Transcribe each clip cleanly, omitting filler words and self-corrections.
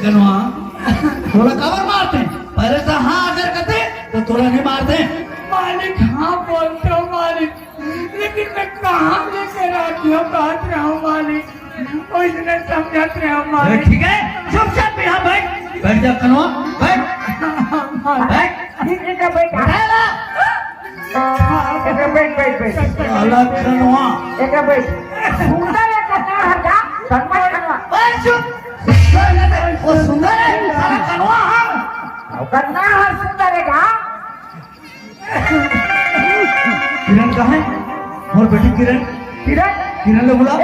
कनवा थोड़ा कवर मारते पहले से हाँ अगर कहते तो थोड़ा नहीं मारते। मालिक हाँ बोलते हो मालिक, लेकिन मैं कहाँ लेकर आती हूँ बात रहा हूँ मालिक, और इसने समझात रहा हूँ मालिक। ठीक है चुपचाप यहाँ बैठ जा कनवा बैठ बैठ साला कनवा वो सुंदर है साला कनवा किरण कहाँ है और बेटी किरण किरण ने बोला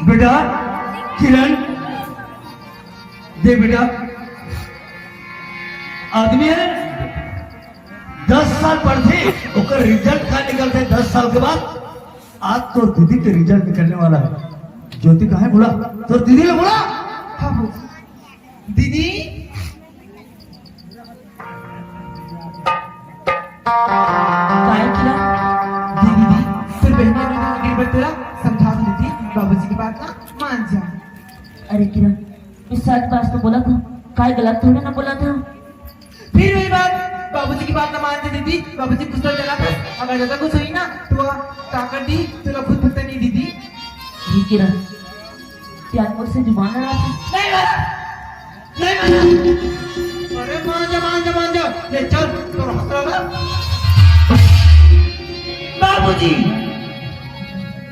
बेटा किरण दे बेटा आदमी है 10 साल पढ़ते ओकर रिजल्ट का निकलते 10 साल के बाद आज तो दीदी के रिजल्ट निकलने वाला है। ज्योति कहाँ है बोला तो दीदी ने बोला हाँ दीदी दीदी फिर बहने तेरा समझा दीदी बाबूजी की बात ना मान जा। अरे किरण मैं सच बात तो बोला था, काय गलत थोड़ी ना बोला था। फिर वही बात बाबूजी की बात ना मानते दीदी, बाबूजी कुछ तो चला था, अगर ज्यादा कुछ हुई ना तो ताकत दी तुला खुद पता नहीं दीदी। ये किरण क्या मुझसे जुबान लड़ा था? नहीं माना अरे मान जा ले चल तो हंसला बाबूजी।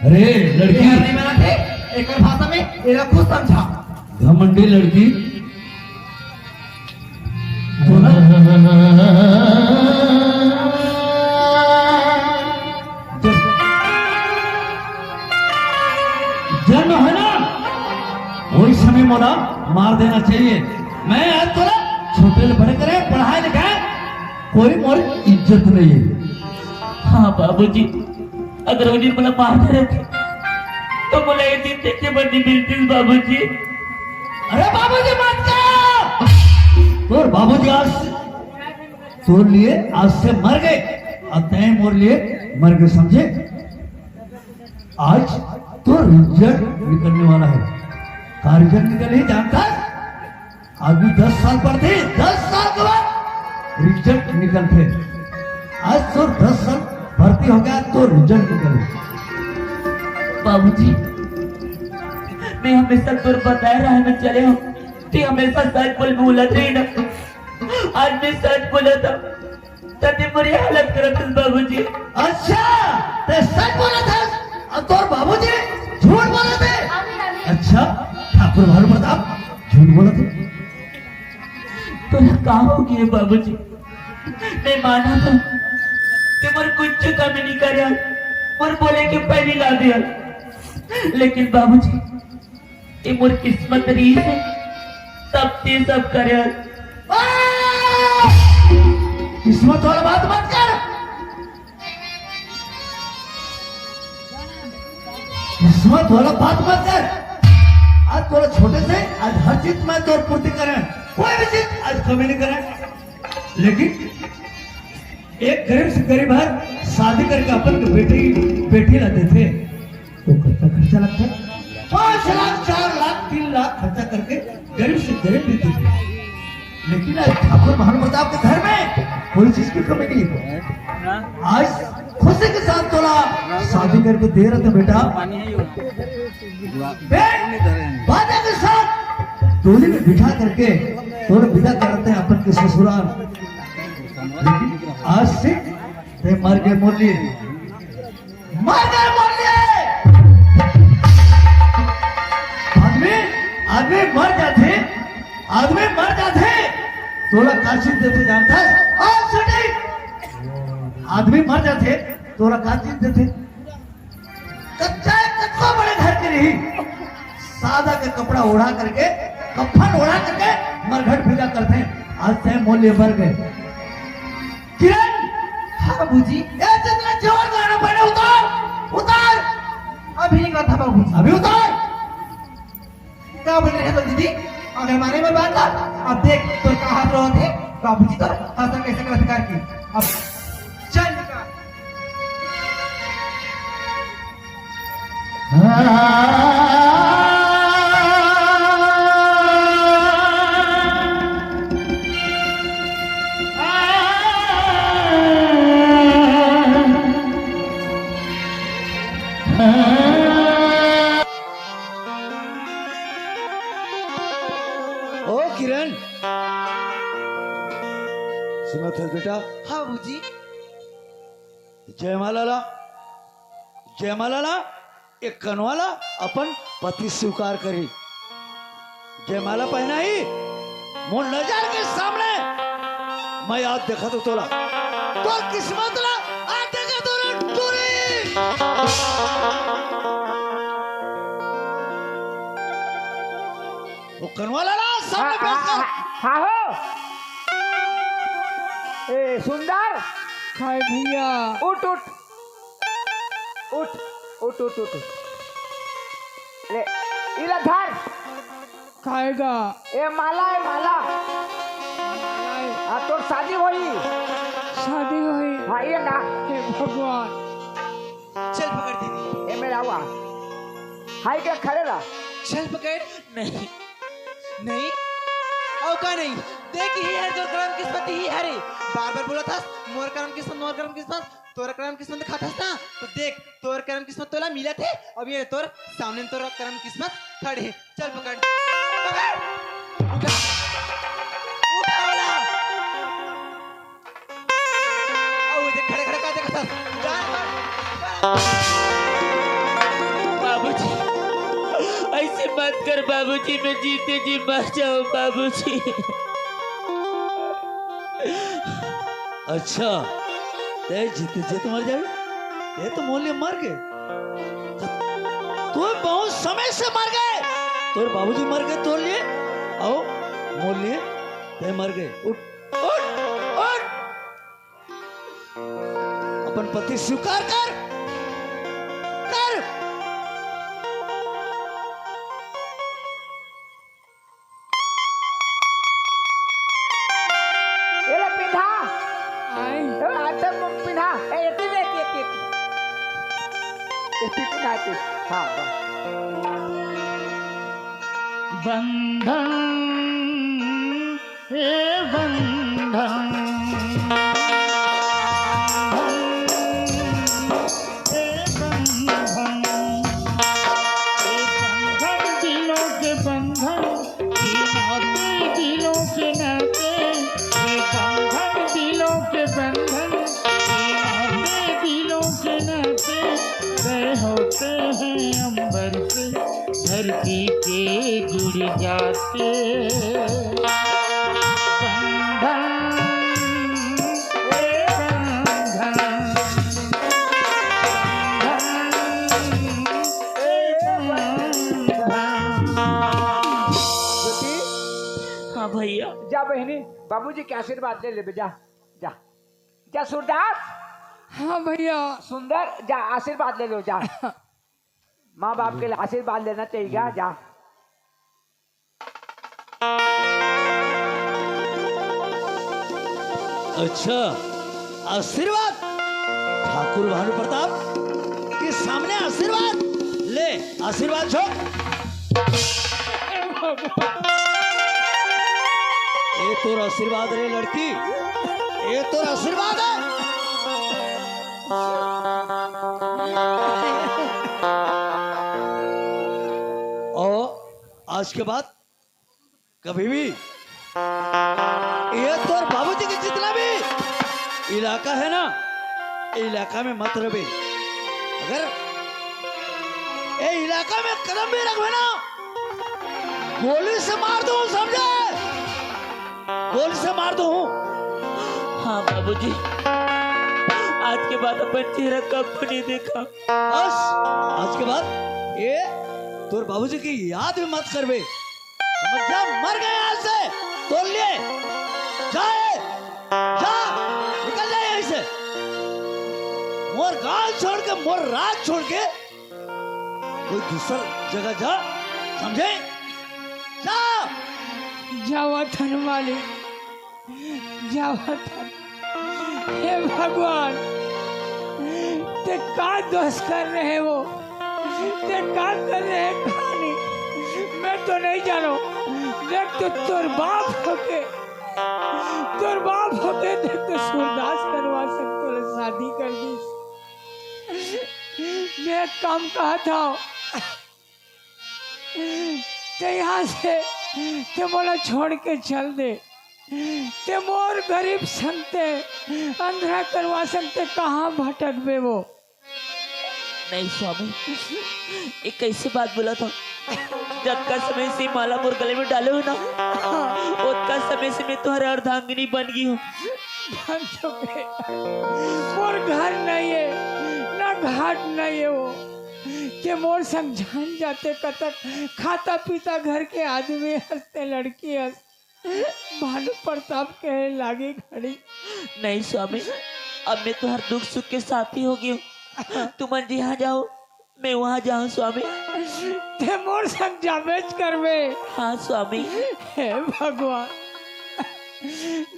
अरे लड़की नहीं माना थे एक भाषा में मेरा खुद समझा घमंडी लड़की जन्म है ना वही समय मोरा मार देना चाहिए। मैं आज थोड़ा छोटे बड़े करे पढ़ाई लिखाए कोई मोर इज्जत नहीं है। हाँ बाबूजी अगर उन्हें बोला मारते रहते तो बोला ये दिन देखने बंदी मिलती बाबूजी। अरे बाबूजी मत कर तोर बाबूजी आज तोर लिए आज से मर गए और तय मोर लिए मर गए समझे। आज तो रिजल्ट निकलने वाला है। का रिजल्ट निकले जानता अभी 10 साल पढ़ते 10 साल के बाद रिजल्ट निकलते। आज तो 10 साल भर्ती हो गया तो रिजल्ट निकले। बाबूजी मैं हमेशा तुर बताया रहा है चले हो ते हमेशा सच बोल बोला थे ना। आज मैं सच बोला था तने बुरी हालत करत बाबूजी। अच्छा ते सच बोला था और तोर बाबूजी झूठ बोले थे। अच्छा ठाकुर भानु प्रताप झूठ बोला थे तो कहा होगी बाबूजी। मैं माना था कि मोर कुछ कमी नहीं करया मोर बोले कि पहली ला दिया, लेकिन बाबूजी ये मोर किस्मत रही है तब ते सब करया। किस्मत वाला बात मत कर। किस्मत वाला बात मत कर। आज थोड़ा छोटे से आज हर चीज में तो पूर्ति करें कोई भी चीज आज कमी नहीं करें। लेकिन एक गरीब से गरीब है शादी करके अपन के बेटी लाते थे तो कितना खर्चा लगता है 5 लाख 4 लाख 3 लाख खर्चा करके गरीब से गरीब देते थे। लेकिन आज ठाकुर भानु प्रताप के घर में कोई चीज की कमी नहीं है। आज खुशी के साथ तोला शादी करके दे रहे थे बेटा बाजा के साथ डोली में बिठा करके तोड़े विदा करते हैं अपन के ससुराल। लेकिन आज से ते मर गए मोरली आदमी मर जाते तोला काशी देते जानता है। आदमी मर जाते तोरा काशी देते कच्चा बड़े घर के रही सादा के कपड़ा उड़ा करके कफन उड़ा करके मरघट भेजा करते। आज से मोले मर गए। किरण हाँ बाबूजी जितना जोर गाना पड़े उतार अभी नहीं कहा था बाबूजी। अभी उतार क्या बोल रहे हैं तो दीदी अगर माने में बात था अब देख तो कहा हाथ रहो थे बाबूजी तो हसन कैसे कर अधिकार की अब चल निकाल ओ किरण सुनो थे बेटा हाँ बाबूजी जयमालाला एक कनवाला अपन पति स्वीकार करी जयमाला पहनाई मोर नजर के सामने मैं आज देखा तो तोला तो किस्मत ला आज देखा तोला टूरी वो कनवाला ला सामने पेश कर हाँ हो ए सुंदर हाय भैया उठ उठ उठ उठ उठ उठ ले इला धर खाएगा ए माला है माला हाँ तो शादी होई शादी हुई हाँ ये ना हे भगवान चल पकड़ दीदी ए मेरा हुआ हाई के खड़े रहा चल पकड़ नहीं नहीं और का नहीं देख ही है जो कर्म किस्मत ही है रे बार बार बोला था मोर कर्म किस्मत तोर कर्म किस्मत खाता था तो देख तोर कर्म किस्मत तोला मिला थे अब ये तोर सामने तोर कर्म किस्मत खड़े है चल पकड़ पकड़ उठा उठा वाला ओ ये खड़े खड़े का देखा था बाबूजी ऐसे मत कर बाबूजी मैं जीते जी मर जाऊं बाबूजी अच्छा ते जीते जीते मर जाए ये तो मोले मर गए तू बहुत समय से मर गए तोर बाबूजी मर गए तोर लिए आओ मोल लिए ते मर गए उठ उठ उठ अपन पति स्वीकार कर कर ये ले पिन्हा आई ए आज तक पिन्हा ए एती रे एती पिन्हा एती हाँ बंधन हे बंधन हे बंधन दिलों के बंधन नाते दिलों के नाते हे बंधन दिलों के बंधन नाते दिलों के नाते तय होते हैं अंबर से धरती के जुड़ जाते बंधन हे बंधन ज्योति हाँ भैया जा बहनी बाबूजी के आशीर्वाद ले ले बे जा जा जा सूरदास हाँ भैया सुंदर जा आशीर्वाद ले लो जा माँ बाप के लिए आशीर्वाद लेना चाहिए जा अच्छा आशीर्वाद ठाकुर भानु प्रताप के सामने आशीर्वाद ले आशीर्वाद छो ये तोर आशीर्वाद रे लड़की ये तोर आशीर्वाद है और आज के बाद कभी भी ये तोर बाबूजी के जितना भी इलाका है ना इलाका में मत रहे अगर ये इलाका में कदम भी रखो ना गोली से मार दूं समझे गोली से मार दूं हाँ बाबूजी आज के बाद अपन चेहरा कब नहीं देखा बस आज के बाद ये तोर बाबूजी की याद भी मत करवे समझ जा मर गए आज से तोड़ लिए जाए जा निकल जाए यहीं से मोर गांव छोड़ के मोर राज छोड़ के कोई दूसर जगह जा समझे जा जावतन मालिक, जावतन। हे भगवान, ते का दोष कर रहे हैं वो, ते का कर रहे हैं कहानी, मैं तो नहीं जानो। देख तो तोर बाप होके देख तो सूरदास करवा सकते हो, शादी कर दी। मैं एक काम कहा था ते यहाँ से ते मोला छोड़ के चल दे, ते मोर गरीब संगते अंधरा करवा सकते, कहाँ भटक बे वो। नहीं स्वामी, ये कैसे बात बोला था? जब का समय से माला मोर गले में डाले हो ना, उतना समय से मैं तुम्हारे अर्धांगिनी बन गई हूँ। बन चुके, मोर घर नहीं है ना घाट नहीं है वो, के मोर संग जान जाते कतक खाता पीता घर के आदमी हंसते, लड़की हंस, भानु प्रताप कहे लागे घड़ी। नहीं स्वामी, अब मैं तुम्हारे दुख सुख के साथी हो गई हूँ। तुम जहाँ जाओ मैं वहाँ जाऊँ स्वामी। ते मोर संग जामेज करवे। हाँ स्वामी। हे भगवान,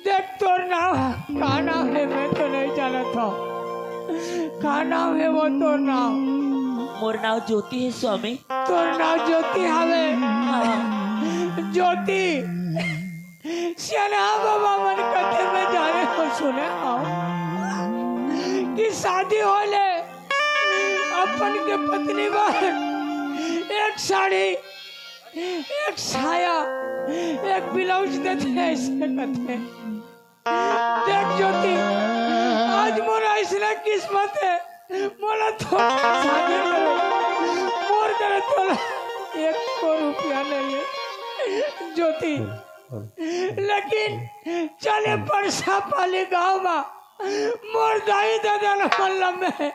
देख तोर नाम का नाम है, मैं तो नहीं जाना था का नाम है वो तोर नाम। मोर नाम ज्योति है स्वामी। तोर नाम ज्योति हवे? हाँ। ज्योति सियाना बाबा मन कथे में जाने को सुने कि शादी होले अपन के पत्नी बार एक साड़ी, एक साया, एक ब्लाउज देते हैं, ऐसे कहते। देख ज्योति, आज मोरा इसलिए किस्मत है, मोला तो शादी करे, मोर करे तो 1 रुपया नहीं है ज्योति। लेकिन चले परसा पाली गाँव में मोर दाई दादा मल्ला में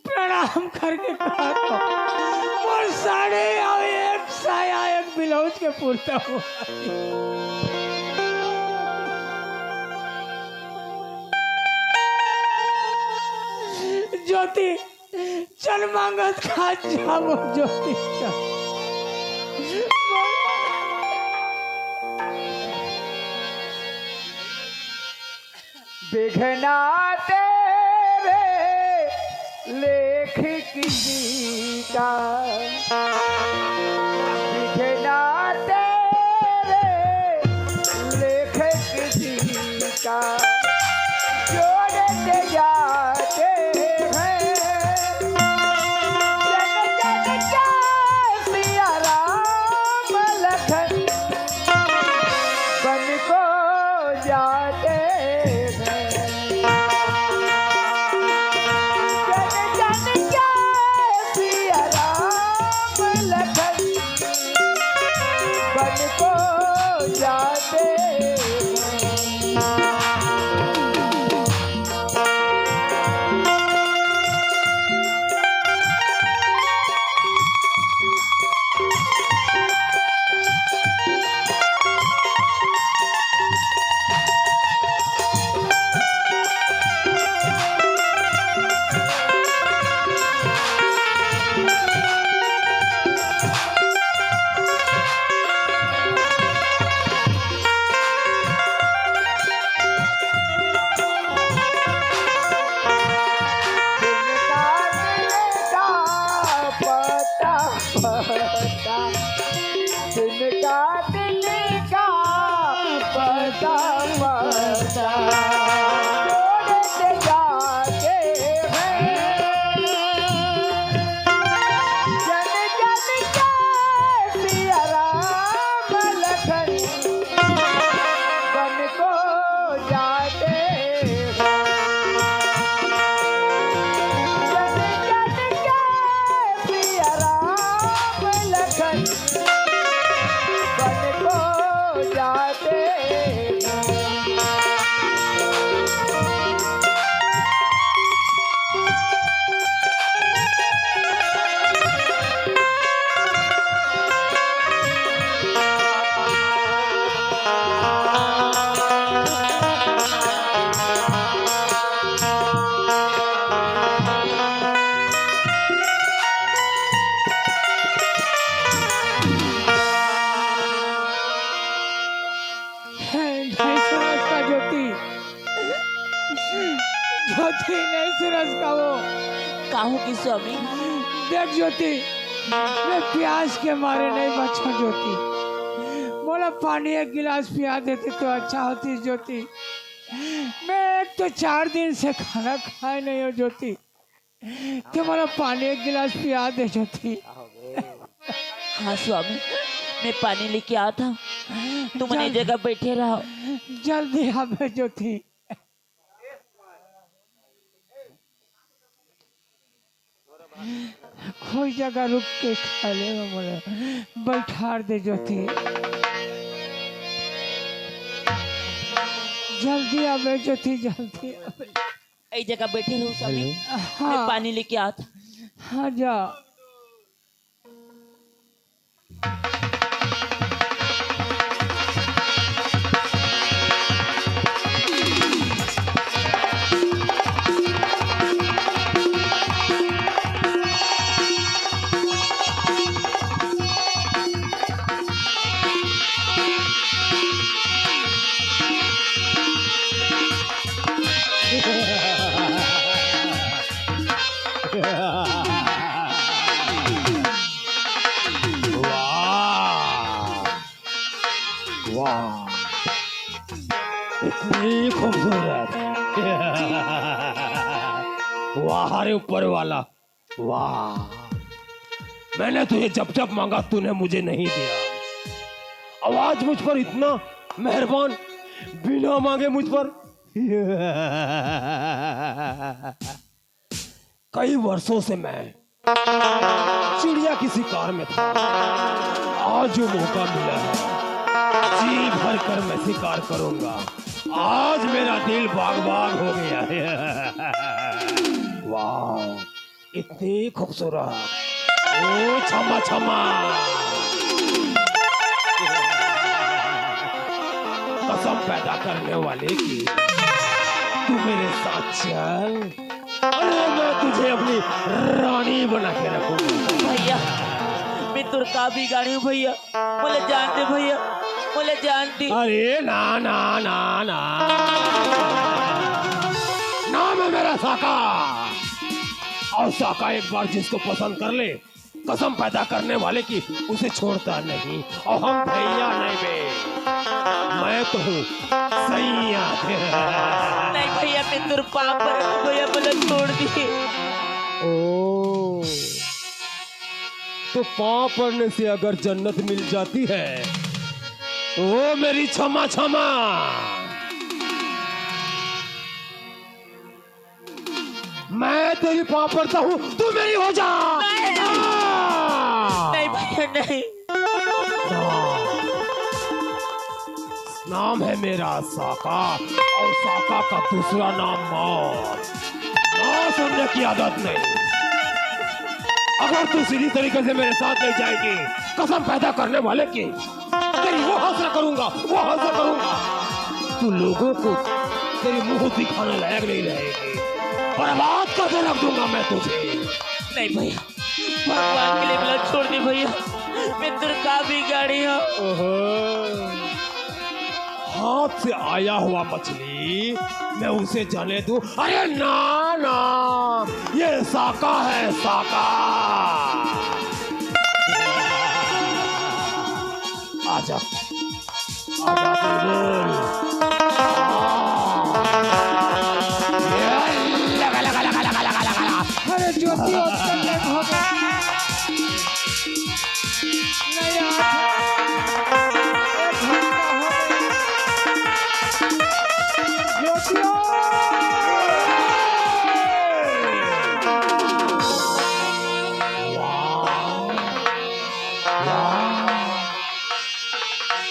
प्रणाम करके कहा तो मोर साड़े और एक साया एक ब्लाउज के पूरता हुआ। ज्योति चल मांगत खा जाओ ज्योति चल। बिघना तेरे लेख किसी का, बिघना तेरे लेख किसी का, जोड़ते जाते हैं जन जन का सिया राम लखन बन को जाते नहीं सूरज का ज्योति, ज्योति नहीं सूरज का वो। काहो की स्वामी? देख ज्योति, मैं प्यास के मारे नहीं बचा ज्योति, बोला पानी एक गिलास पिया देती तो अच्छा होती ज्योति। मैं एक तो 4 दिन से खाना खाए नहीं हो ज्योति, तो बोला पानी एक गिलास पिया दे ज्योति। हाँ स्वामी, मैं पानी लेके आता हूँ, तुम अपनी जगह बैठे रहो। जल्दी आवे ज्योति। कोई जगह रुक के खा लेगा, बोले बैठा दे ज्योति। जल्दी आवे ज्योति, जल्दी आवे। एक जगह बैठे रहो स्वामी, मैं हाँ पानी लेके आता। हाँ जा। वाह, इतनी खूबसूरत। वाह रे ऊपर वाला, वाह। मैंने तुझे जब जब मांगा तूने मुझे नहीं दिया। आवाज मुझ पर इतना मेहरबान, बिना मांगे मुझ पर। कई वर्षों से मैं चिड़िया की शिकार में था। आज जो मौका मिला है, जी भर कर मैं शिकार करूंगा। आज मेरा दिल बाग बाग हो गया है। वाह, इतनी खूबसूरत, ओ छमा छमा। कसम पैदा करने वाले की, तू मेरे साथ चल, अरे मैं तुझे अपनी रानी बना के रखूंगा। भैया, मैं तुरका भी गाड़ी हूँ भैया, बोले जानते भैया, बोले जानती। अरे ना ना ना ना, नाम है मेरा साका। और साका एक बार जिसको पसंद कर ले, कसम पैदा करने वाले की, उसे छोड़ता नहीं। और हम भैया नहीं बे, मैं तो हूँ सैया। नहीं भैया, मैं तुरपा पर भैया, बोले छोड़ दी। ओ, तो पाँव पड़ने से अगर जन्नत मिल जाती है, ओ मेरी क्षमा क्षमा। मैं तेरी पाँव पड़ता हूँ, तू मेरी हो जा। नहीं भैया नहीं। नाम है मेरा साका, और साका का दूसरा नाम मौत। ना सुनने की आदत नहीं। अगर तू सीधी तरीके से मेरे साथ नहीं जाएगी, कसम पैदा करने वाले की, तेरी वो हासिल करूंगा, वो हासिल करूंगा। तू लोगों को तेरी मुंह दिखाने लायक नहीं रहेगी। बर्बाद करके रख दूंगा मैं तुझे। नहीं भैया, भगवान के लिए बोला छोड़ दी भैया, मैं तुरका भी गाड़ी हूँ। हाथ से आया हुआ मछली मैं उसे जाने दूं? अरे ना ना, ये साका है, साका। आजा आजा बुलबुल। लगा लगा लगा लगा लगा लगा। अरे ज्योति उत्तर लेट हो गई। नहीं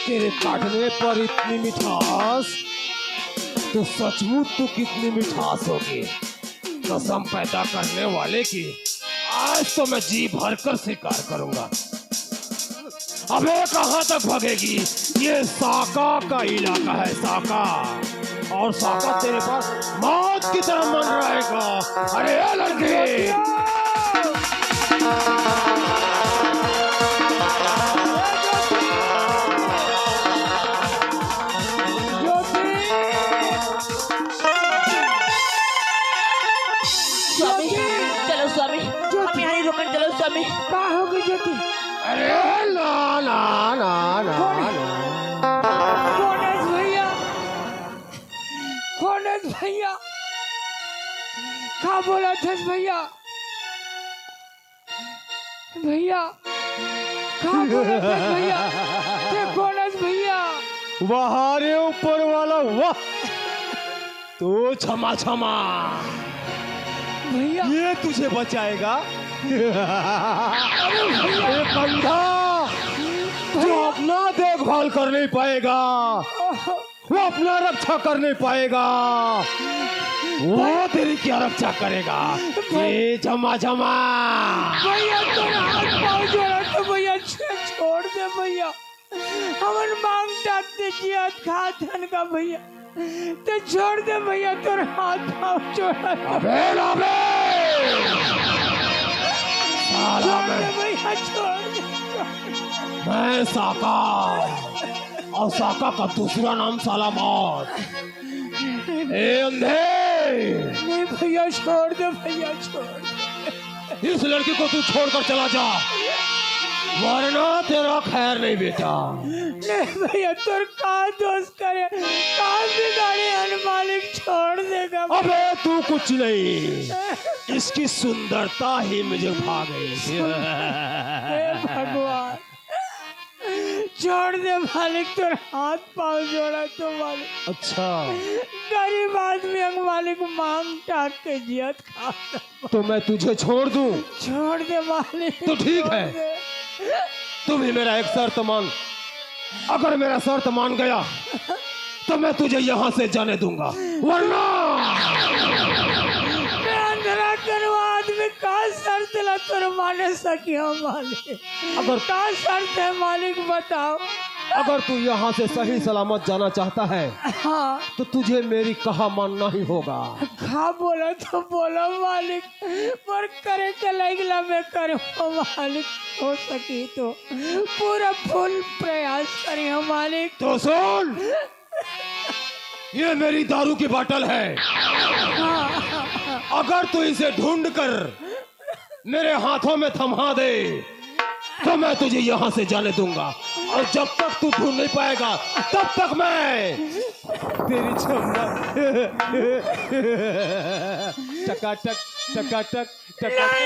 तेरे काटने पर इतनी मिठास, तो सचमुच तो कितनी मिठास होगी। कसम पैदा करने वाले की, आज तो मैं जी भर कर शिकार करूंगा। अबे कहां तक भागेगी? ये साका का इलाका है, साका। और साका तेरे पास मौत की तरह मन रहेगा। अरे ये लड़की, स्वामी का होगी ज्योति? अरे ना ना ना ना गणेश भैया, गणेश भैया, का बोला था भैया? भैया का बोला था भैया? ते गणेश भैया, वाह रे ऊपर वाला वाह, तो क्षमा क्षमा, भैया ये तुझे बचाएगा। ये बंधा जो अपना देखभाल कर नहीं पाएगा, वो अपना रक्षा कर नहीं पाएगा, वो तेरी क्या रक्षा करेगा? ये जमा जमा भैया तोरा हाथ पाँव जोड़ा तो भैया छोड़ दे भैया, हमन मांग टाकते जियात खातन का भैया, तो छोड़ दे भैया, तोरा हाथ पाँव जोड़ा। अबे अबे साला छोड़ दे मैं भैया, छोड़ दे। मैं साका, और साका का दूसरा नाम साला मौत। ए अंधे, नहीं भैया छोड़ दे भैया, छोड़ दे। इस लड़की को तू छोड़कर चला जा, वरना तेरा खैर नहीं बेटा। नहीं भैया तोर का दोस्त करे, का बिगाड़े हन मालिक, छोड़ देगा। अबे तू कुछ नहीं, इसकी सुंदरता ही मुझे भा गई। हे भगवान, छोड़ दे मालिक, तोर हाथ पाँव जोड़ा तो मालिक। अच्छा गरीब आदमी अंग मालिक मांग टाक के जियत खा, तो मैं तुझे छोड़ दूं? छोड़ दे मालिक। तो ठीक छोड़ है। दे। तुम ही मेरा एक शर्त मान, अगर मेरा शर्त मान गया तो मैं तुझे यहाँ से जाने दूंगा, वरना मैं अंधरा करो आदमी का शर्त ला तोर माने सकियो मालिक, अगर का शर्त है मालिक बताओ। अगर तू यहाँ से सही सलामत जाना चाहता है हाँ तो तुझे मेरी कहा मानना ही होगा। खा बोला तो बोलो मालिक, पर करे के लगला मैं करूँ मालिक, हो सकी तो पूरा फुल प्रयास करियो मालिक। तो सुन, ये मेरी दारू की बोतल है, अगर तू इसे ढूंढ कर मेरे हाथों में थमा दे तो मैं तुझे यहाँ से जाने दूंगा, और जब तक तू ढूंढ नहीं पाएगा तब तक मैं तेरी चमड़ा टकाटक टकाटक टकाटक।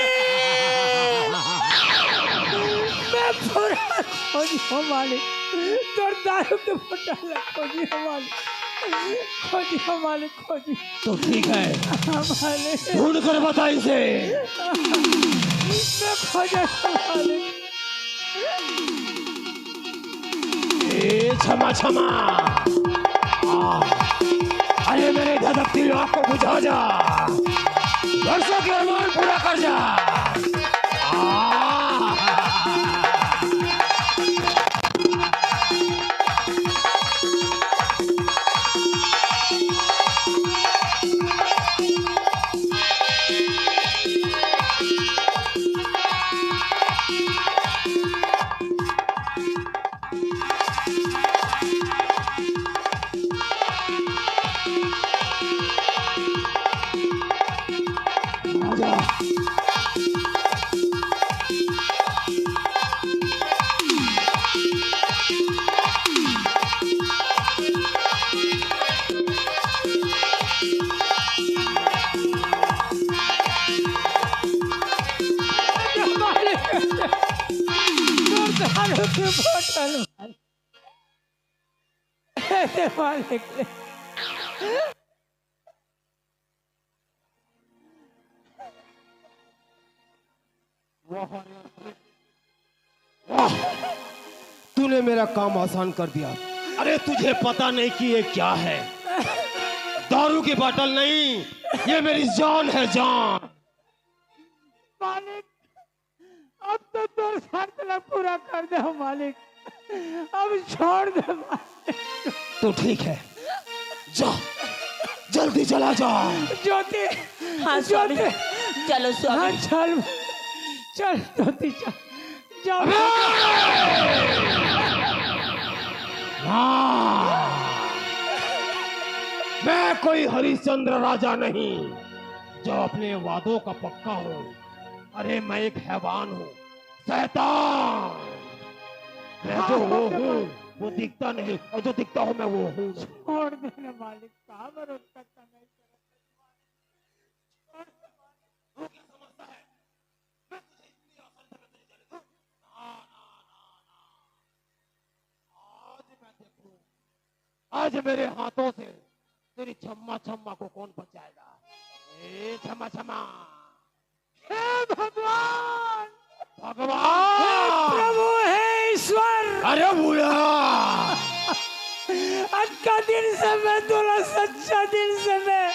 मैं पूरा खोजियो मालिक, तोर दारू के बोतल खोजियो मालिक, खोजियो मालिक, खोजियो तो ठीक है, मालिक, ढूंढ कर बता इसे। मैं खोजियो मालिक। ए क्षमा क्षमा, अरे मेरे धधकती आँख को बुझा जा, वर्षों के अरमान पूरा कर जा। दारू के बोतल मालिक, तूने मेरा काम आसान कर दिया। अरे तुझे पता नहीं कि ये क्या है? दारू की बोतल नहीं, ये मेरी जान है, जान। मालिक अब तो तोर शर्त ला पूरा कर दे मालिक, अब छोड़ दे मालिक। तो ठीक है, जा जल्दी चला जा। ज्योति, हाँ स्वामी, ज्योति, चलो हाँ स्वामी। चल चल ज्योति चल, जाओ। मैं कोई हरिश्चंद्र राजा नहीं जो अपने वादों का पक्का हूँ। अरे मैं एक हैवान हूँ, शैतान। मैं जो वो हूँ वो दिखता नहीं, और जो दिखता हूँ मैं वो हूँ। छोड़ देने मालिक, कहाँ भरोसा करना है तेरा? आज मेरे हाथों से तेरी छम्मा छम्मा को कौन बचाएगा? ए छम्मा छम्मा, हे भगवान, भगवान, प्रभु, हे ईश्वर, अरे बुढ़ा, आज का दिन से मैं तोला सच्चा दिन से मैं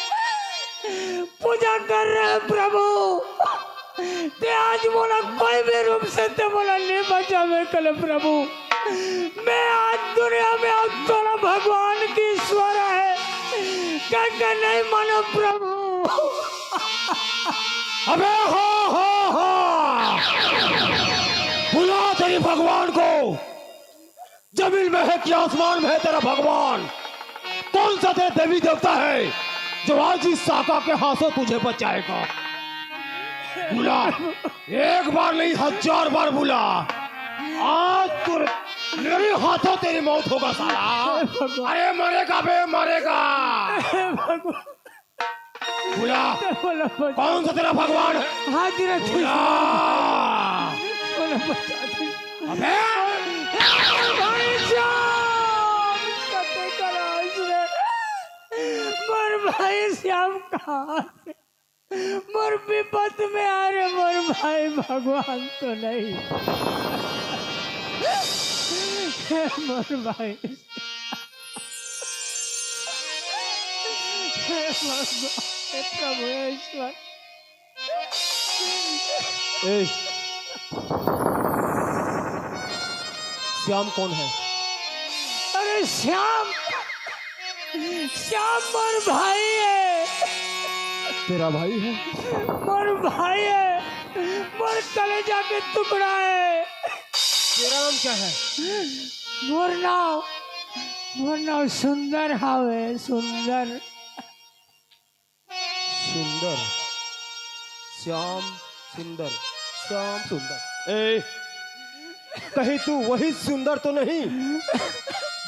पूजा कर रहे हैं प्रभु। ते आज बोला कोई भी रूप से ते बोला नहीं बचा मैं कल प्रभु। मैं आज दुनिया में आज तोला भगवान की ईश्वर है क्या नहीं मानो प्रभु। अबे हो बुला तेरी भगवान को। जमीन में है कि आसमान में है तेरा भगवान? कौन सा तेरा देवी देवता है जो आज इस साका के हाथों तुझे बचाएगा? बुला, एक बार नहीं 1000 बार बुला। आज तू मेरे हाथों तेरी मौत होगा साला। अरे मरेगा बे मरेगा। बुला, कौन सा तेरा भगवान है? हाजिर बुला। अबे भाई श्याम कते करास रे, मोर भाई श्याम कहाँ है? मोर विपत में आ रहे मोर भाई, भगवान तो नहीं। मोर भाई प्रभु ईश्वर, श्याम कौन है? अरे श्याम, श्याम मोर भाई है। तेरा भाई है? मोर भाई है, मोर कलेजा के टुकड़ा है। तेरा नाम क्या है? मोर नाम सुंदर हावे, सुंदर। सुंदर, श्याम सुंदर, श्याम सुंदर। ए, कहीं तू वही सुंदर तो नहीं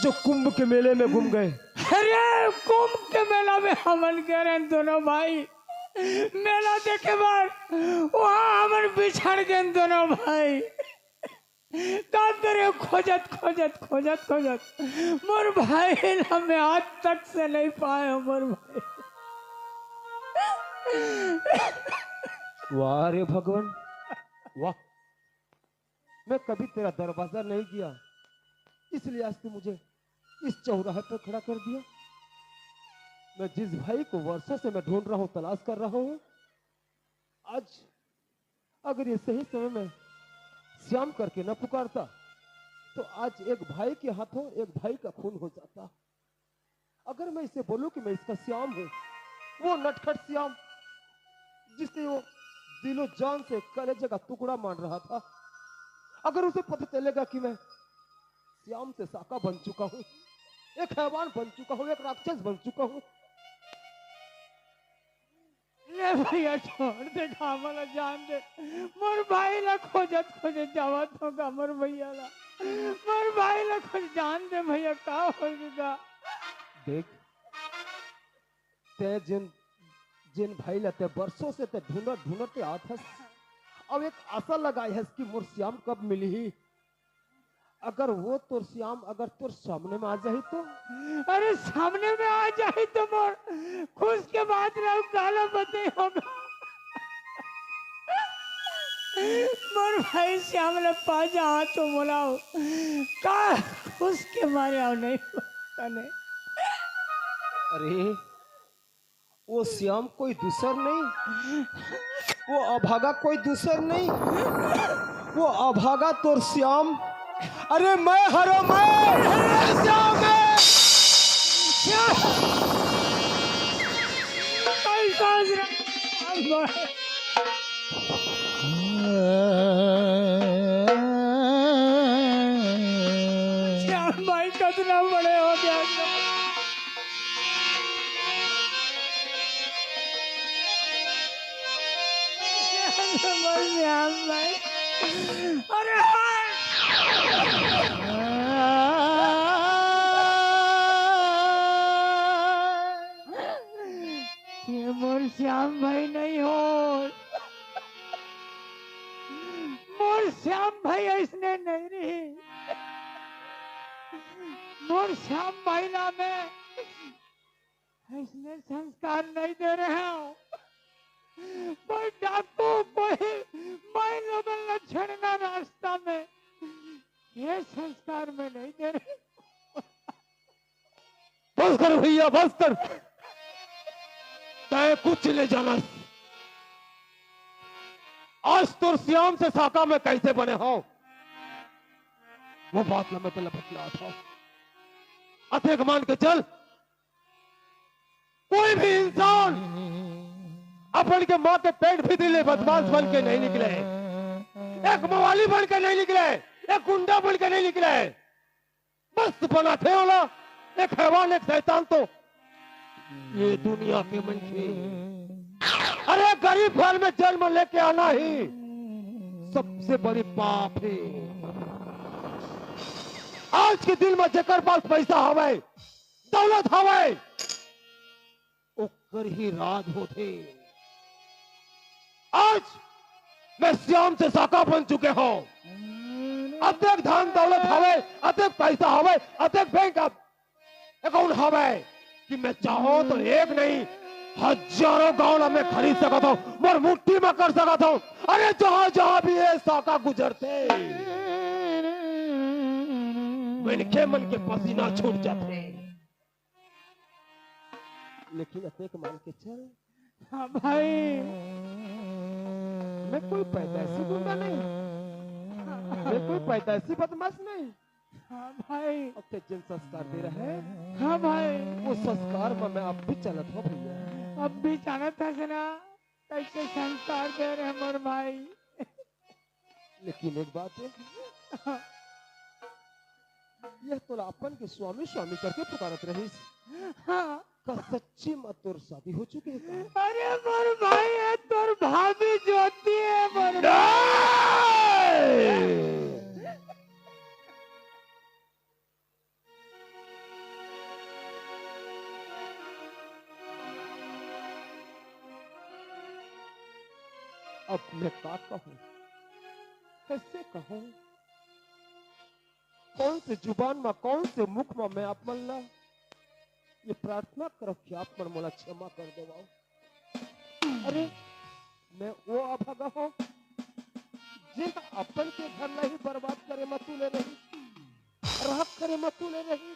जो कुंभ के मेले में घूम गए? अरे कुंभ के मेला में हमन कह रहे हैं दोनों भाई, मेला देखे बार वहाँ हमन बिछड़ गए दोनों भाई। का करे खोजत खोजत खोजत खोजत मोर भाई हमें आज तक से नहीं पाए हो मोर भाई। वाह रे भगवान वाह, मैं कभी तेरा दरवाजा नहीं किया, इसलिए आज तू मुझे इस चौराहे पर खड़ा कर दिया। मैं जिस भाई को वर्षों से मैं ढूंढ रहा हूँ, तलाश कर रहा हूँ, आज अगर ये सही समय में श्याम करके न पुकारता तो आज एक भाई के हाथों एक भाई का खून हो जाता। अगर मैं इसे बोलूं कि मैं इसका श्याम हूं, वो नटखट श्याम जिसे वो दिलो जान से कलेजे का टुकड़ा मान रहा था, अगर उसे पता चलेगा कि मैं श्याम से साका बन चुका हूं, एक हैवान बन चुका हूं, एक राक्षस बन चुका हूं। ले भैया छोड़ दे, हमला जान दे, मोर भाई ला खोजत खोजत जावत होगा मोर भैया ला, मोर भाई ला खोज जान दे भैया का होगा। देख, ते जिन भाई लते वर्षों से ते ढूंढत ढूंढते आत हस, अब एक आशा लगाई है कि मोर श्याम कब मिली ही। अगर वो तोर श्याम अगर तोर सामने में आ जाए तो? अरे सामने में आ जाए तो मोर खुश के बाद रहो काला बते होगा। मोर भाई श्याम ने पाजा हाथ तो बोलाओ का खुश के मारे आओ नहीं कने। अरे वो श्याम कोई दूसर नहीं, वो अभागा कोई दूसर नहीं, वो अभागा तोर श्याम। अरे मैं हरो मैं श्याम है। श्याम भाई कितना बड़े हो गया। श्याम भाई अरे हाय ये मोर श्याम भाई नहीं हो मोर श्याम भाई ऐसने नहीं रही मोर श्याम भाई ना में ऐसने संस्कार नहीं दे रहे हो कोई डाकू कोई माई लोगन न छड़ना रास्ता में ये संस्कार में नहीं दे रहे बस कर भैया बस कर तय कुछ ले जाना आज तो श्याम से साका में कैसे बने हो वो बात मैं पहले बतला था अतिक मान के चल कोई भी इंसान अपन के माँ के पेट भीतरी बदमाश बन के नहीं निकले एक मवाली बन के नहीं निकले एक गुंडा बन के नहीं निकले बस बना थे होला एक हैवान एक शैतान तो ये दुनिया के मनखे अरे गरीब घर में जन्म लेके आना ही सबसे बड़ी पाप है आज के दिन में जेकर पास पैसा हवे दौलत हवे ओकर ही राज होते आज मैं श्याम से साका बन चुके हो अत्यक धन दौलत हवे अत्यक पैसा हवे अत्यक बैंक अकाउंट हवे कि मैं चाहो तो एक नहीं हजारों गांव में खरीद सकता हूं और मुट्ठी में कर सकता हूं अरे जहां जहां भी ये साका गुजरते इनके मन के पसीना छूट जाते लेकिन अतेक मान के चल हाँ भाई मैं कोई पैदाइशी गुंडा नहीं मैं कोई पैदाइशी बदमाश नहीं हाँ भाई अब ते जिन संस्कार दे रहे हैं हाँ भाई वो संस्कार में मैं अब भी चलत हूँ भैया अब भी जानत है ना कैसे संस्कार दे रहे हैं मोर भाई लेकिन एक बात है यह तो अपन के स्वामी स्वामी करके पुकारत रही हाँ का सच्ची मत तोर शादी हो चुकी है का? अरे मोर भाई है तोर भाभी ज्योति है मोर अब मैं क्या कहूं कैसे कहूं कौन से जुबान में कौन से मुख में मैं आप मल्ला ये प्रार्थना करो कि आप मन मोला क्षमा कर देवाओ अरे मैं वो अभागा हूं जिन अपन के घर नहीं बर्बाद करे मतू ले रही राख करे मतू ले रही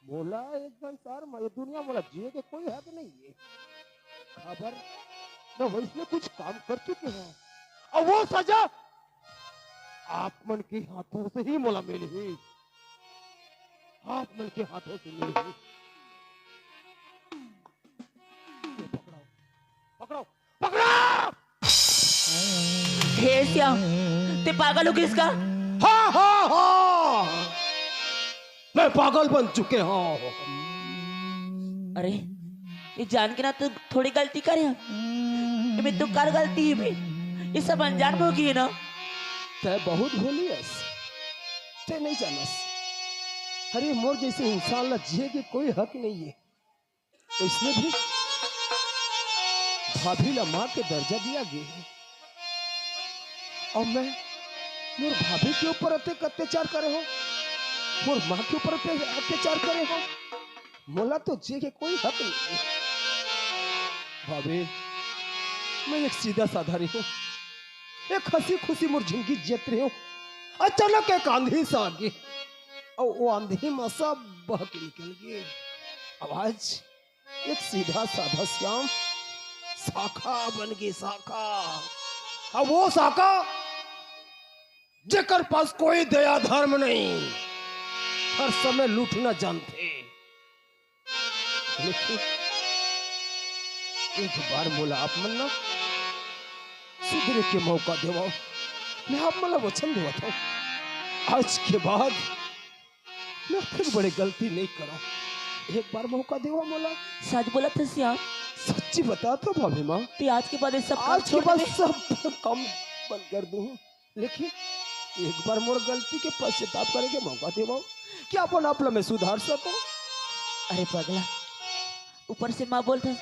मोला एक संसार में ये दुनिया मोला जिए के कोई हक नहीं है खबर मैं वैसे कुछ काम कर चुके हैं और वो सजा आप मन के हाथों से ही मोला मिली हुई आप मन के हाथों से मिली हुई पकड़ो पकड़ो पकड़ो हे श्याम ते पागल हो किसका हाँ हाँ हाँ मैं पागल बन चुके हूँ अरे ये जान के ना तो थोड़ी गलती करे में तो कर गलती है ये सब अनजान में होगी ना तय बहुत भोली है तय नहीं जानस अरे मोर जैसे इंसान ला जिए के कोई हक नहीं है तो इसने भी भाभी ला मां के दर्जा दिया गया है और मैं मोर भाभी के ऊपर अत्याचार करे हो मोर मां के ऊपर अत्याचार करे हो मोला तो जिए के कोई हक नहीं है भाभी मैं एक सीधा साधा रही हूँ एक हंसी खुशी मोर जिंदगी जीत रही हूँ अचानक एक आंधी से आ गई और वो आंधी में सब बह के निकल गए आवाज एक सीधा साधा श्याम शाखा बन गई शाखा और वो शाखा जेकर पास कोई दया धर्म नहीं हर समय लूटना जानते लेकिन एक बार मोला आप मन ना सुधरे के मौका देवाओ मैं आप मला वचन देवा था आज के बाद मैं फिर बड़े गलती नहीं करा एक बार मौका देवा मोला सच बोला था श्याम सच सच्ची बता तो भाभी माँ, तो आज के बाद ये सब काम आज के छोड़ बाद दे। सब कम बंद कर दूं, लेकिन एक बार मोर गलती के पश्चाताप करे के मौका देवो कि अपन आप में सुधार सको। अरे पगला, ऊपर से माँ बोलता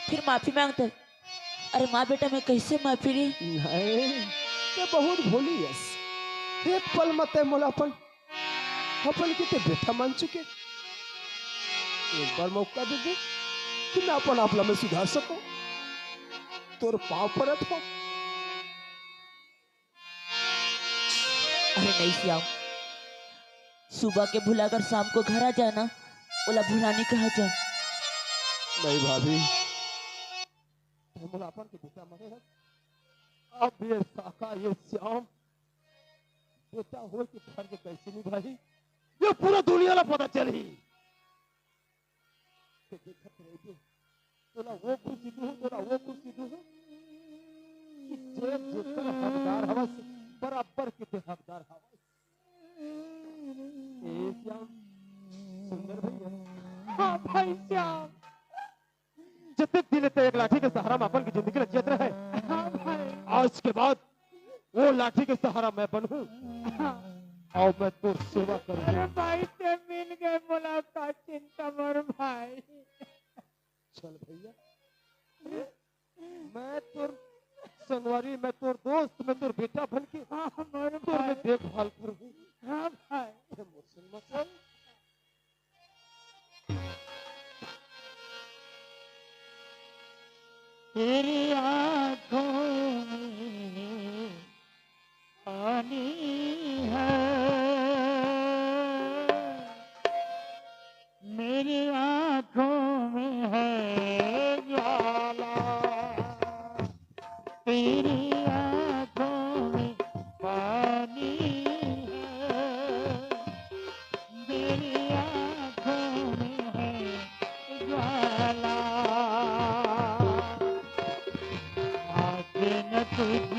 फिर माफी मांगता। अरे माँ बेटा मैं कैसे माफी ली? नहीं ते बहुत भोली यस, एक पल मत मोला अपन के ते बेटा मान चुके। एक बार मौका दे दे कि मैं अपन आप में सुधार सको, तोर पाँव परत हो। अरे नहीं श्याम, सुबह के भुलाकर शाम को घर आ जाना, बोला भुलाने कहा जा। नहीं भाभी, मोला अपन के बेटा माने है। अब ये साका ये श्याम बेटा हो कि फर्ज कैसे निभाई ये पूरा दुनिया ला पता चली। देखत रहिए तोला वो खुशी दू, तोला वो खुशी दू कि जे जेकर हकदार हवस बराबर के हकदार हवस। ए श्याम सुंदर भैया। हाँ भाई श्याम, जितने दिन ते एक लाठी के सहारा में अपन की जिंदगी में जियत रहे, आज के बाद वो लाठी के सहारा मैं बनूं और मैं तो सेवा करूं। भाई से मिल गए, मुलाकात चिंता मर भाई। चल भैया, मैं तोर संगवारी, मैं तोर दोस्त, मैं तोर बेटा बन के मर तोर भाई। में देखभाल करूं। हाँ भाई। मुसलमान तेरी आंखों में पानी है, मेरी आंखों में है ज्वाला, तेरी आंखों में पानी है, मेरी आंखों में है ज्वाला, आके न तुझ